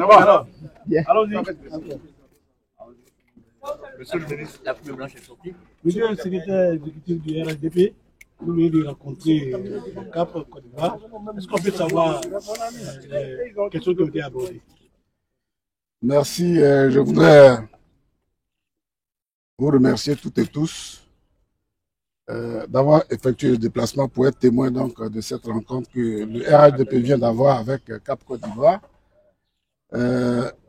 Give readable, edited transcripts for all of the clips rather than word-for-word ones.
va. Allons-y. Monsieur le ministre, la plume blanche est sortie. Monsieur le secrétaire exécutif du RHDP, nous venons de rencontrer au Cap Côte d'Ivoire. Est-ce qu'on peut savoir les questions qui ont été abordées? Merci. Je voudrais vous remercier toutes et tous d'avoir effectué le déplacement pour être témoin donc, de cette rencontre que le RHDP vient d'avoir avec Cap Côte d'Ivoire.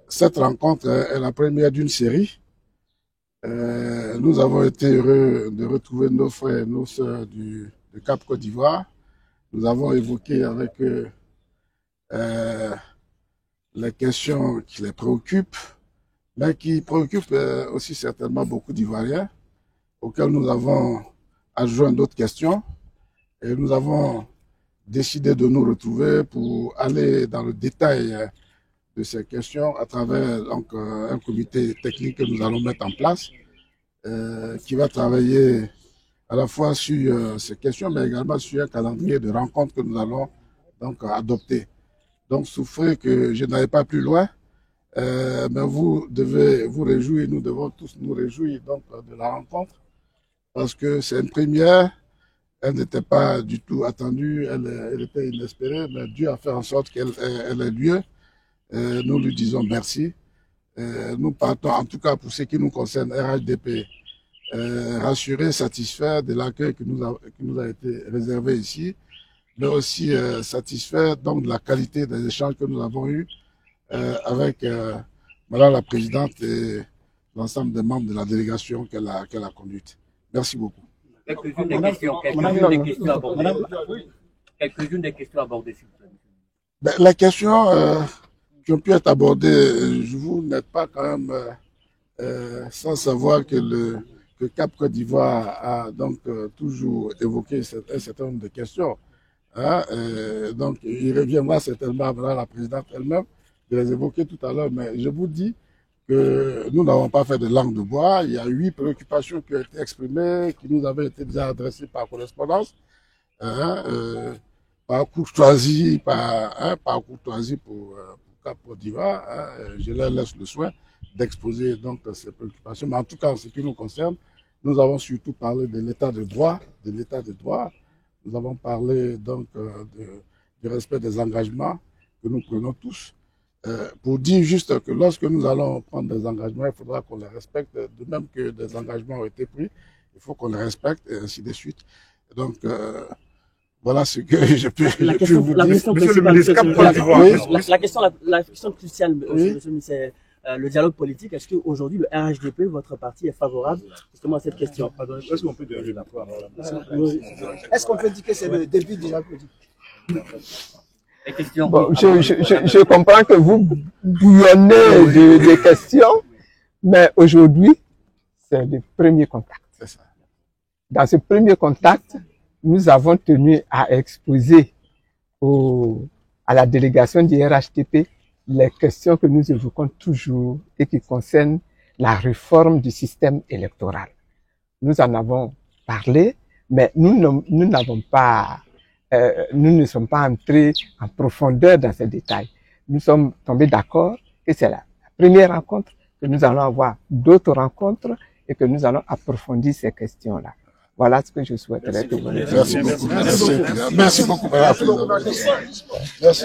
Cette rencontre est la première d'une série. Nous avons été heureux de retrouver nos frères et nos sœurs de Cap Côte d'Ivoire. Nous avons évoqué avec eux les questions qui les préoccupent, mais qui préoccupent aussi certainement beaucoup d'Ivoiriens, auxquels nous avons adjoint d'autres questions. Et nous avons décidé de nous retrouver pour aller dans le détail de ces questions à travers donc, un comité technique que nous allons mettre en place, qui va travailler à la fois sur ces questions, mais également sur un calendrier de rencontres que nous allons donc adopter. Donc, souffrez que je n'aille pas plus loin, mais vous devez vous réjouir, nous devons tous nous réjouir donc, de la rencontre, parce que c'est une première, elle n'était pas du tout attendue, elle était inespérée, mais Dieu a fait en sorte qu'elle ait lieu. Nous lui disons merci. Nous partons, en tout cas pour ce qui nous concerne, RHDP, rassurés, satisfaits de l'accueil qui nous a été réservé ici, mais aussi satisfaits donc, de la qualité des échanges que nous avons eus avec Madame la Présidente et l'ensemble des membres de la délégation qu'elle a conduite. Merci beaucoup. Quelques-unes des questions abordées. Ben, les questions qui ont pu être abordées, vous n'êtes pas quand même sans savoir que Cap Côte d'Ivoire a donc toujours évoqué un certain nombre de questions. Hein, donc il reviendra certainement à Madame la Présidente elle-même de les évoquer tout à l'heure, mais je vous dis que nous n'avons pas fait de langue de bois. Il y a 8 préoccupations qui ont été exprimées, qui nous avaient été déjà adressées par correspondance, par courtoisie, pour Cap Côte d'Ivoire. Je leur laisse le soin d'exposer donc ces préoccupations. Mais en tout cas, en ce qui nous concerne, nous avons surtout parlé de l'état de droit, Nous avons parlé donc du respect des engagements que nous prenons tous. Pour dire juste que lorsque nous allons prendre des engagements, il faudra qu'on les respecte, de même que des engagements ont été pris, il faut qu'on les respecte et ainsi de suite. Donc, voilà ce que je peux vous dire. Monsieur le ministre, la question cruciale, monsieur le ministre, c'est le dialogue politique. Est-ce qu'aujourd'hui, le RHDP, votre parti, est favorable justement à cette question? Est-ce qu'on peut dire Est-ce qu'on peut dire que c'est le début du dialogue politique? Bon, je comprends que vous bouillonnez des questions, mais aujourd'hui, c'est le premier contact. Dans ce premier contact, nous avons tenu à exposer à la délégation du RHDP les questions que nous évoquons toujours et qui concernent la réforme du système électoral. Nous en avons parlé, mais nous ne sommes pas entrés en profondeur dans ces détails. Nous sommes tombés d'accord que c'est la première rencontre, que nous allons avoir d'autres rencontres et que nous allons approfondir ces questions-là. Voilà ce que je souhaiterais que vous Merci beaucoup. Merci beaucoup. Merci.